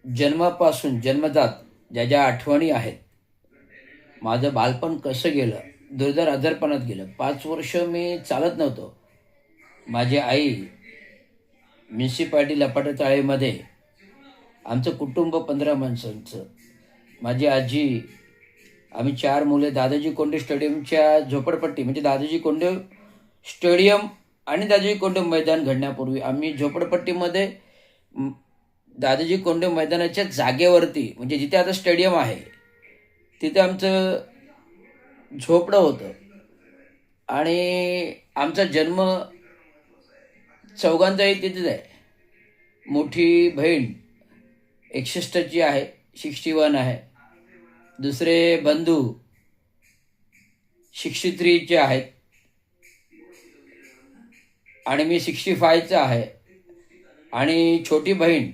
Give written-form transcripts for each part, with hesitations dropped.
जन्मापासून जन्मजात ज्या ज्या आठवणी आहेत, माझं बालपण कसं गेलं, दुर्धर आजारपणात गेलं. 5 वर्ष मी चालत नव्हतो. माझी आई म्युन्सिपाल्टी लपाटा चाळीमध्ये, आमचं कुटुंब 15 माणसांचं. माझी आजी, आम्ही 4 मुले दादाजी कोंडे स्टेडियमच्या झोपडपट्टी, म्हणजे दादाजी कोंडे स्टेडियम आणि दादाजी कोंडे मैदान घडण्यापूर्वी आम्ही झोपडपट्टीमध्ये दादाजी कोंडे मैदानाच्या जागेवरती, म्हणजे जिथे आता स्टेडियम आहे, तिथे आमचं झोपडं होतं. आणि आमचा जन्म चौघांचाही तिथेच आहे. मोठी बहीण 61ची आहे, 61 आहे. दुसरे बंधू 63चे आहेत आणि मी 65चा आहे. आणि छोटी बहीण,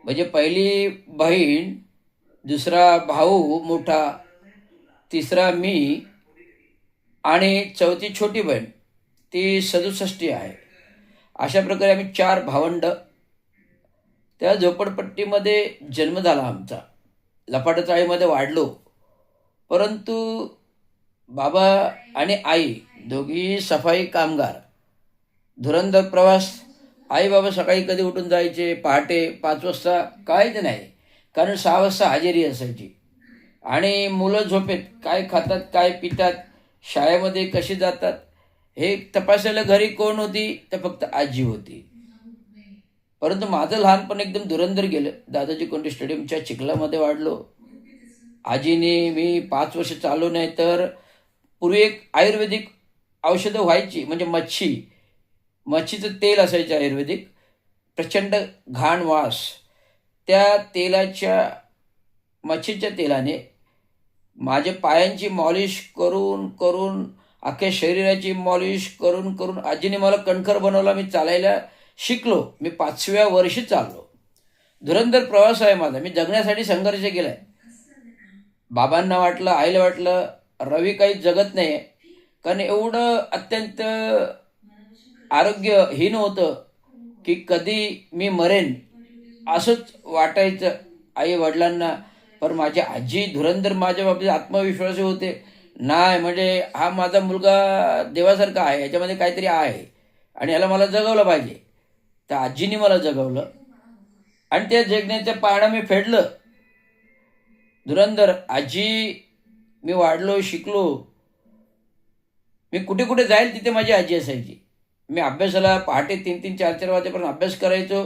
म्हणजे पहिली बहीण, दुसरा भाऊ मोठा, तिसरा मी आणि चौथी छोटी बहीण, ती 67 आहे. अशा प्रकारे आम्ही 4 भावंड. त्या झोपडपट्टीमध्ये जन्म झाला आमचा. लपाटा चाळीमध्ये वाढलो. परंतु बाबा आणि आई दोघी सफाई कामगार. धुरंधर प्रवास. आई बाबा सकाळी कधी उठून जायचे, पहाटे 5 वाजता काहीच नाही, कारण 6 वाजता हजेरी असायची. आणि मुलं झोपेत काय खातात, काय पितात, शाळेमध्ये कशी जातात, हे तपासायला घरी कोण होती, तर फक्त आजी होती. परंतु माझं लहानपण एकदम धुरंधर गेलं. दादाजी कोंडे स्टेडियमच्या चिखलामध्ये वाढलो. आजीने, मी 5 वर्ष चालू नाही तर पूर्वी एक आयुर्वेदिक औषधं व्हायची, म्हणजे मच्छीचं तेल असायचं आयुर्वेदिक, प्रचंड घाण वास. त्या तेलाच्या, मच्छीच्या तेलाने माझ्या पायांची मॉलिश करून करून, अख्ख्या शरीराची मॉलिश करून करून आजीने मला कणखर बनवला. मी चालायला शिकलो. मी 5व्या वर्षी चाललो. धुरंधर प्रवास आहे माझा. मी जगण्यासाठी संघर्ष केलाय. बाबांना वाटलं, आईला वाटलं रवी काही जगत नाही, कारण एवढं अत्यंत आरोग्यहीन होतं की कधी मी मरेन असंच वाटायचं आई वडिलांना. पण माझी आजी धुरंधर माझ्या बाबतीत आत्मविश्वासी होते. नाही, म्हणजे हा माझा मुलगा देवासारखा आहे, याच्यामध्ये काहीतरी आहे आणि याला मला जगवलं पाहिजे. तर आजीने मला जगवलं आणि त्या जगण्याच्या पाळणा मी फेडलं. धुरंधर आजी, मी वाढलो, शिकलो. मी कुठे कुठे जाईल तिथे माझी आजी असायची. मी अभ्यासाला पहाटे 3-3, 4-4 वाजेपर्यंत अभ्यास करायचो.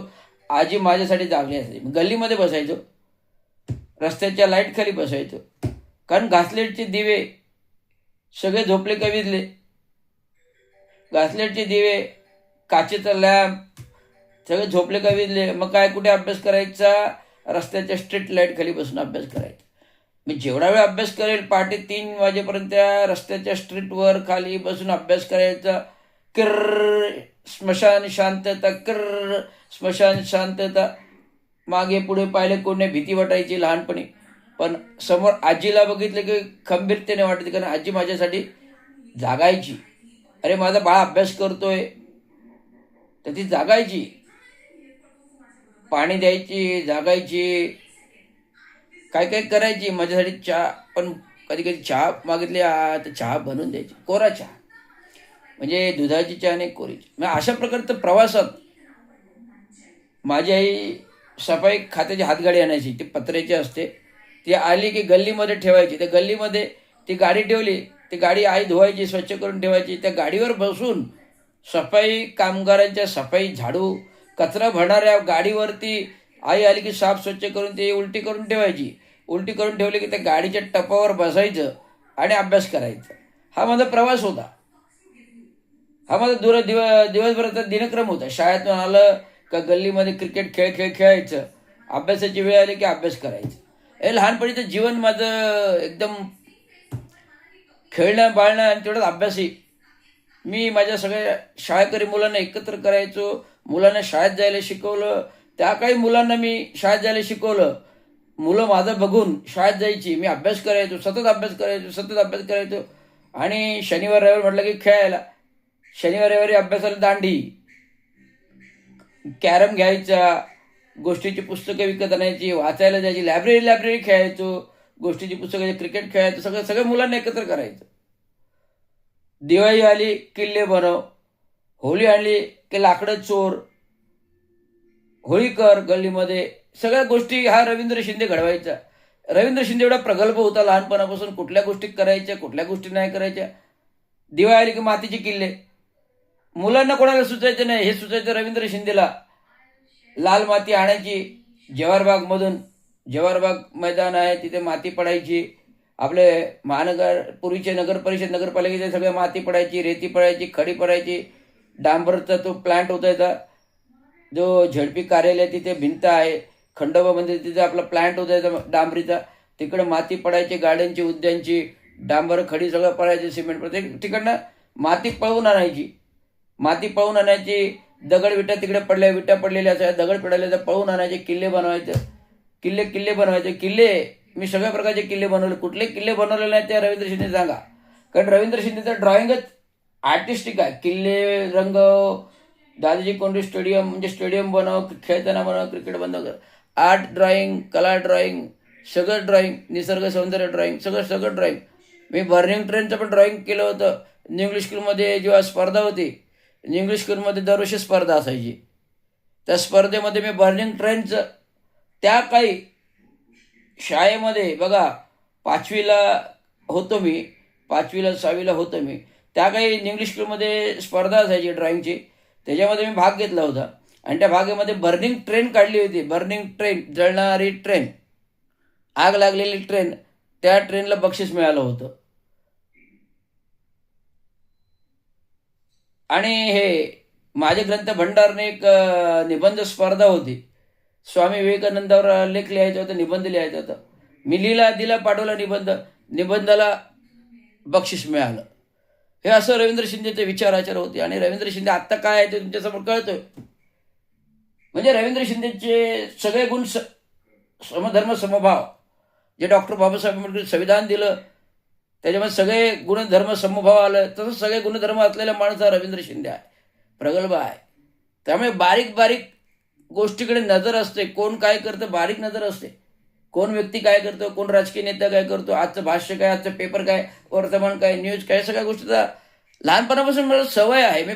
आजी माझ्यासाठी जागली असायची. मी गल्लीमध्ये बसायचो, रस्त्याच्या लाईट खाली बसायचो, कारण घासलेटचे दिवे सगळे झोपले का विजले. घासलेटचे दिवे, काचेचा लॅम्प सगळे झोपले का विजले. मग काय, कुठे अभ्यास करायचा, रस्त्याच्या स्ट्रीट लाईट खाली बसून अभ्यास करायचा. मी जेवढा वेळ अभ्यास करेल, पहाटे 3 वाजेपर्यंत त्या रस्त्याच्या स्ट्रीटवर खाली बसून अभ्यास करायचा. किर्र, स्मशान शांतता, किर्र, स्मशान शांतता. मागे पुढे पाहिले कोणी, भीती वाटायची लहानपणी. पण समोर आजीला बघितलं की खंबीरतेने वाटायची, कारण आजी माझ्यासाठी जागायची. अरे माझा बाळ अभ्यास करतोय, तर ती जागायची, पाणी द्यायची, जागायची, काय काय करायची माझ्यासाठी. चहा पण, कधी कधी चहा मागितली तर चहा बनवून द्यायची, कोरा चहा, म्हणजे दुधाची चहा नाही, कोरीची. मग अशा प्रकारचं प्रवासात माझी आई सफाई खात्याची हातगाडी आणायची. ती पत्र्याची असते. ती आली की गल्लीमध्ये ठेवायची. त्या गल्लीमध्ये ती गाडी ठेवली, ती गाडी आई धुवायची, स्वच्छ करून ठेवायची. त्या गाडीवर बसून सफाई कामगारांच्या सफाई, झाडू, कचरा भरणाऱ्या गाडीवरती आई आली की साफ स्वच्छ करून ती उलटी करून ठेवायची. उलटी करून ठेवली की त्या गाडीच्या टपावर बसायचं आणि अभ्यास करायचा. हा माझा प्रवास होता. हा माझा दिवसभराचा दिनक्रम होता. शाळेतून आलं का गल्लीमध्ये क्रिकेट खेळायचं, अभ्यासाची वेळ आली की अभ्यास करायचं. हे लहानपणीचं जीवन माझं एकदम खेळणं बाळणं आणि तेवढंच अभ्यासही. मी माझ्या सगळ्या शाळकरी मुलांना एकत्र करायचो. मुलांना शाळेत जायला शिकवलं. त्या काही मुलांना मी शाळेत जायला शिकवलं. मुलं माझं बघून शाळेत जायची. मी अभ्यास करायचो, सतत अभ्यास करायचो. आणि शनिवार रविवार म्हटलं की खेळायला. शनिवार रविवारी अभ्यासाला दांडी, कॅरम घ्यायचा, गोष्टीची पुस्तकं विकत आणायची, वाचायला जायची, लायब्ररी खेळायचो, गोष्टीची पुस्तकं, क्रिकेट खेळायचं, सगळं मुलांना एकत्र करायचं. दिवाळी आली किल्ले बनव, होळी आणली की लाकडं चोर, होळी कर गल्लीमध्ये, सगळ्या गोष्टी हा रवींद्र शिंदे घडवायचा. रवींद्र शिंदे एवढा प्रगल्भ होता लहानपणापासून, कुठल्या गोष्टी करायच्या, कुठल्या गोष्टी नाही करायच्या. दिवाळी आली की मातीचे किल्ले, मुलांना कोणाला सुचायचं नाही, हे सुचायचं रवींद्र शिंदेला. लाल माती आणायची जवाहरबागमधून, जवाहरबाग मैदान आहे तिथे माती पडायची. आपले पूर्वीचे नगर परिषद नगरपालिकेचे सगळ्या माती पडायची, रेती पडायची, खडी पडायची. डांबरचा तो प्लांट होता, जो झडपी कार्यालय तिथे भिंत आहे, खंडोबा मंदिर तिथे आपला प्लांट होता डांबरीचा, तिकडे माती पडायची, गार्डनची, उद्यानची, डांबर खडी सगळं पडायचे, सिमेंट प्रत्येक ठिकाणं माती पळवून आणायची. माती पळवून आणायची, दगड विटा तिकडे पडल्या, विटा पडलेल्या असायच्या, दगड पडलेल्या पळवून आणायचे, किल्ले बनवायचे, किल्ले बनवायचे. मी सगळ्या प्रकारचे किल्ले बनवले. कुठले किल्ले बनवले नाही ते रवींद्र शिंदे सांगा, कारण रवींद्र शिंदेचं ड्रॉइंगच आर्टिस्टिक आहे. किल्ले रंगव, दादाजी कोंडे स्टेडियम म्हणजे स्टेडियम बनव, खेळताना बनव, क्रिकेट बनव, आर्ट ड्रॉइंग, कला ड्रॉइंग, सगळं ड्रॉइंग, निसर्ग सौंदर्य ड्रॉइंग, सगळं ड्रॉइंग. मी बर्निंग ट्रेनचं पण ड्रॉइंग केलं होतं. इंग्लिश स्कूलमध्ये जेव्हा स्पर्धा होती, इंग्लिश स्कूलमध्ये दरवर्षी स्पर्धा असायची, त्या स्पर्धेमध्ये मी बर्निंग ट्रेनचं, त्या काही शाळेमध्ये बघा 5वीला होतो मी, 5वीला 6वीला होतो मी, त्या काही इंग्लिश स्कूलमध्ये स्पर्धा असायची ड्रॉइंगची, त्याच्यामध्ये मी भाग घेतला होता. आणि त्या भागेमध्ये बर्निंग ट्रेन काढली होती. बर्निंग ट्रेन, जळणारी ट्रेन, आग लागलेली ट्रेन, त्या ट्रेनला बक्षीस मिळालं होतं. आणि हे माझे ग्रंथ भंडारने एक निबंध स्पर्धा होती. स्वामी विवेकानंदावर लेख लिहायचा होता, निबंध लिहायचा होता. मी दिला पाठवला निबंधाला बक्षीस मिळालं. हे असं रवींद्र शिंदेचे विचाराचार होते. आणि रवींद्र शिंदे आत्ता काय आहे ते तुमच्यासमोर कळतोय. म्हणजे रवींद्र शिंदेचे सगळे गुण, समधर्म समभाव, जे डॉक्टर बाबासाहेब आंबेडकर संविधान दिलं त्याच्यामध्ये सगळे गुणधर्म समभाव आलं, तसं सगळे गुणधर्म असलेला माणूस हा रवींद्र शिंदे आहे, प्रगल्भ आहे. त्यामुळे बारीक बारीक गोष्टीकडे नजर असते. कोण काय करतं बारीक नजर असते. कोण व्यक्ती काय करतो, कोण राजकीय नेता काय करतो, आजचं भाष्य काय, आजचं पेपर काय, वर्तमान काय, न्यूज काय, सगळ्या गोष्टीचा लहानपणापासून मला सवय आहे. मी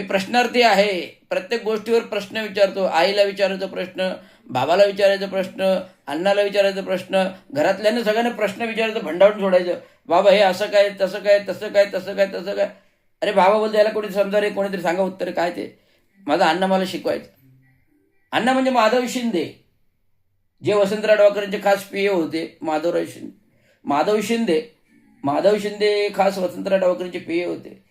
प्रश्नार्थी आहे. प्रत्येक गोष्टीवर प्रश्न विचारतो. आईला विचारायचा प्रश्न, बाबाला विचारायचा प्रश्न, अण्णाला विचारायचा प्रश्न, घरातल्यानं सगळ्यांना प्रश्न विचारायचं, भंडावून सोडायचं. बाबा हे असं काय, तसं काय, तसं काय, तसं काय, तसं काय. अरे बाबा बोलतो याला कोणी समजा रे, कोणीतरी सांगा उत्तर काय ते. माझा अण्णा मला शिकवायचं. अण्णा म्हणजे माधव शिंदे, जे वसंतराव डवाकरांचे खास पीए होते. माधव शिंदे खास वसंतराव डवाकरांचे पीए होते.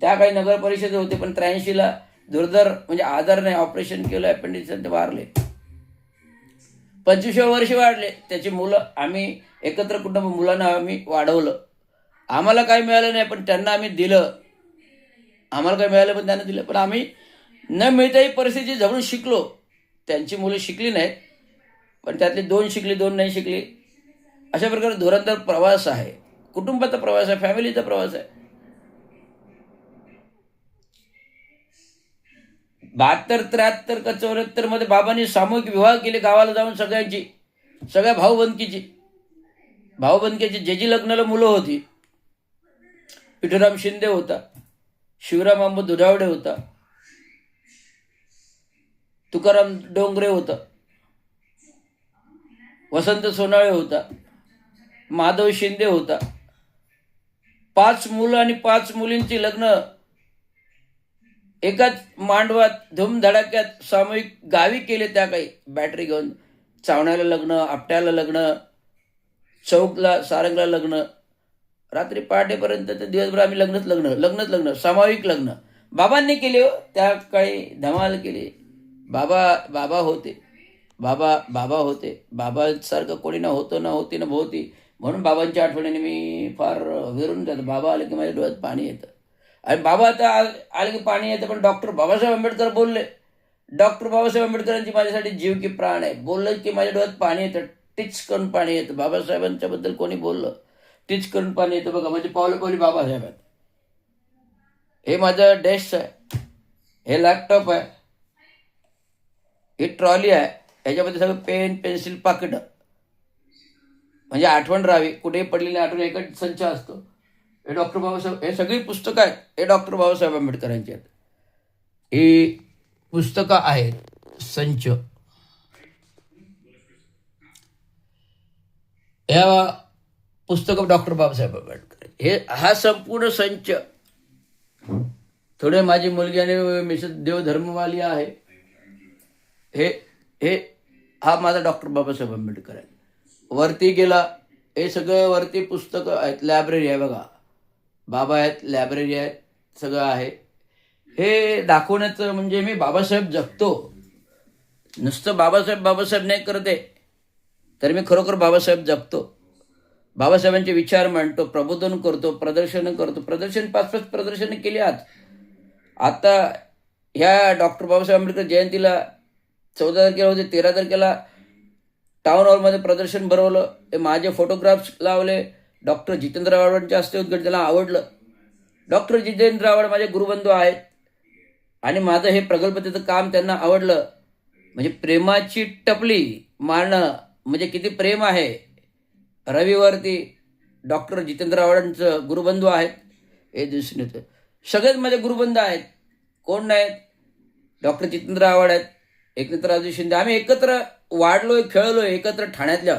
त्या काही नगर परिषद होते, पण 83ला दुर्धर म्हणजे आजार नाही, ऑपरेशन केलं, अपेंडिक्स ते वारले. 25व्या वर्षी वाढले. त्याची मुलं, आम्ही एकत्र कुटुंब, मुलांना आम्ही वाढवलं. आम्हाला काही मिळालं नाही, पण त्यांना आम्ही दिलं. आम्हाला काही मिळालं पण त्यांना दिलं. पण आम्ही न मिळताही परिस्थिती जवळून शिकलो. त्यांची मुलं शिकली नाहीत, पण त्यातली 2 शिकली, 2 नाही शिकली. अशा प्रकारे धुरंधर प्रवास आहे, कुटुंबाचा प्रवास आहे, फॅमिलीचा प्रवास आहे. 72, 73 का 74 मध्ये बाबांनी सामूहिक विवाह केले गावाला जाऊन, सगळ्या भाऊबंदकीची जे लग्नाला मुलं होती. विठुराम शिंदे होता, शिवराम आंबा दुधावडे होता, तुकाराम डोंगरे होता, वसंत सोनाळे होता, माधव शिंदे होता. 5 मुलं आणि 5 मुलींची लग्न एकाच मांडवात धूमधडाक्यात सामूहिक गावी केले. त्या काही बॅटरी घेऊन चावण्याला लग्न, आपट्याला लग्न, चौकला सारंगला लग्न, रात्री पहाटेपर्यंत तर दिवसभर आम्ही लग्न सामूहिक लग्न बाबांनी केले. त्या काळी धमाल केली. बाबा होते. बाबासारखं कोणी न होती न भोवती. म्हणून बाबांच्या आठवणीने मी फार विरून जातो. बाबा आले की माझ्या डोळ्यात पाणी येतं. आणि बाबा आता आले की पाणी येतं. पण डॉक्टर बाबासाहेब आंबेडकर बोलले. डॉक्टर बाबासाहेब आंबेडकरांची माझ्यासाठी जीव की प्राण आहे. बोललं की माझ्या डोळ्यात पाणी येतं, टिच करून पाणी येतं. बाबासाहेबांच्या बद्दल कोणी बोललं, टिच करून पाणी येतं. बघा म्हणजे पावली बाबासाहेब आहेत. हे माझं डेस्क आहे, हे लॅपटॉप आहे, ही ट्रॉली आहे, ह्याच्यामध्ये सगळं पेन पेन्सिल पाकिटं, म्हणजे आठवण राहावी, कुठेही पडलेली आठवण एकच संच असतो. हे डॉक्टर बाबासाहेब, हे सगळी पुस्तकं आहेत, हे डॉक्टर बाबासाहेब आंबेडकरांची आहेत. ही पुस्तकं आहेत संच. या पुस्तकं डॉक्टर बाबासाहेब आंबेडकर, हे हा संपूर्ण संच. थोडे माझी मुलगी आणि मिसेस देवधर्मवाली आहे. हे हे हा माझा डॉक्टर बाबासाहेब आंबेडकर आहे. वरती गेला, हे सगळं वरती पुस्तकं आहेत, लायब्ररी आहे बघा, बाबा आहेत, लायब्ररी आहेत, सगळं आहे. हे दाखवण्याचं म्हणजे मी बाबासाहेब जगतो, नुसतं बाबासाहेब बाबासाहेब नाही करते, तर मी खरोखर बाबासाहेब जगतो. बाबासाहेबांचे विचार मांडतो, प्रबोधन करतो, प्रदर्शनं करतो. 5-5 प्रदर्शनं केली आज. आता ह्या डॉक्टर बाबासाहेब आंबेडकर जयंतीला 14 तारखेला होते, 13 तारखेला टाऊन हॉलमध्ये प्रदर्शन भरवलं. ते माझे फोटोग्राफ्स लावले. डॉक्टर जितेंद्र आव्हाडांच्या हस्ते उद्घाटन, त्याला आवडलं. डॉक्टर जितेंद्र आव्हाड माझे गुरुबंधू आहेत आणि माझं हे प्रगल्भतेचं काम त्यांना आवडलं. म्हणजे प्रेमाची टपली मारणं म्हणजे किती प्रेम आहे. रविवारती डॉक्टर जितेंद्र आव्हाडांचं गुरुबंधू आहेत, हे दिसून येतं. सगळेच माझे गुरुबंधू आहेत. कोण नाहीत? डॉक्टर जितेंद्र आव्हाड आहेत, एकनाथ राजू शिंदे. आम्ही एकत्र वाढलोय, खेळलोय, एकत्र ठाण्यातल्या,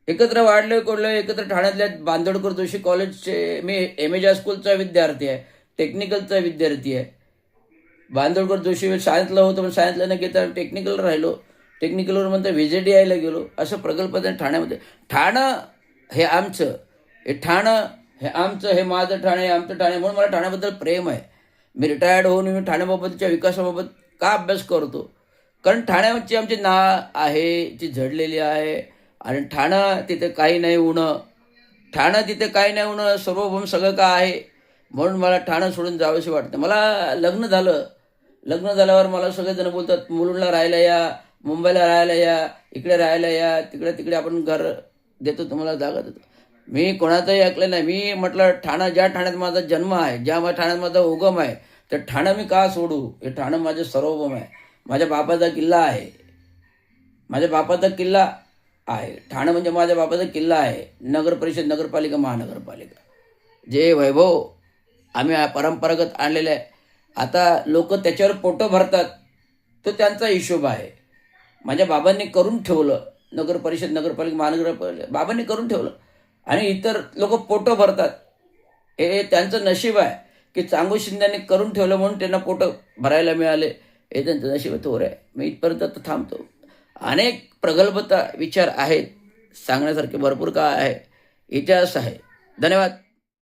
एकत्र वाढलोय, कोडलोय, एकत्र ठाण्यातल्या. बांदोडकर जोशी कॉलेजचे मी MA स्कूलचा विद्यार्थी आहे, टेक्निकलचा विद्यार्थी आहे. बांदोडकर जोशी सायन्सला होतं, पण सायन्सला न घेता टेक्निकल राहिलो. टेक्निकलवर नंतर VJDIला गेलो. असं प्रगल्भ ठाण्यामध्ये. ठाणं हे आमचं, हे ठाणं हे आमचं, हे माझं ठाणे, हे आमचं ठाणे. म्हणून मला ठाण्याबद्दल प्रेम आहे. मी रिटायर्ड होऊन मी ठाण्याबाबतच्या विकासाबाबत का अभ्यास करतो? कारण ठाण्याची आमची नाळ आहे, ती झडलेली आहे. आणि ठाणं तिथे काही नाही उणं, ठाणं तिथे काही नाही उणं, सर्वभौम सगळं का आहे. म्हणून मला ठाणं सोडून जावंशी वाटतं. मला लग्न झालं, लग्न झाल्यावर मला सगळेजण बोलतात, मुलुंडला राहायला या, मुंबईला राहायला या, इकडे राहायला या, तिकडे आपण घर देतो, तुम्हाला जागा देतो. मी कोणाचंही ऐकलं नाही. मी म्हटलं ठाणं, ज्या ठाण्यात माझा जन्म आहे, ज्या ठाण्यात माझा उगम आहे, तर ठाणं मी का सोडू? हे ठाणं माझं सर्वभौम आहे. माझ्या बापाचा किल्ला आहे, माझ्या बापाचा किल्ला आहे. ठाणं म्हणजे माझ्या बापाचा किल्ला आहे. नगर परिषद, नगरपालिका, महानगरपालिका, जे वैभव आम्ही परंपरागत आणलेलं आहे. आता लोक त्याच्यावर पोटं भरतात, तो त्यांचा हिशोब आहे. माझ्या बाबांनी करून ठेवलं, नगर परिषद, नगरपालिका, महानगरपालिका बाबांनी करून ठेवलं, आणि इतर लोक पोटं भरतात. हे त्यांचं नशीब आहे की चांगू शिंद्यांनी करून ठेवलं म्हणून त्यांना पोटं भरायला मिळाले. हे त्यांचं नशीब थोर आहे. मी इथपर्यंत आता थांबतो. अनेक प्रगल्भता विचार आहेत, सांगण्यासारखे भरपूर काय आहे, इतिहास आहे. धन्यवाद.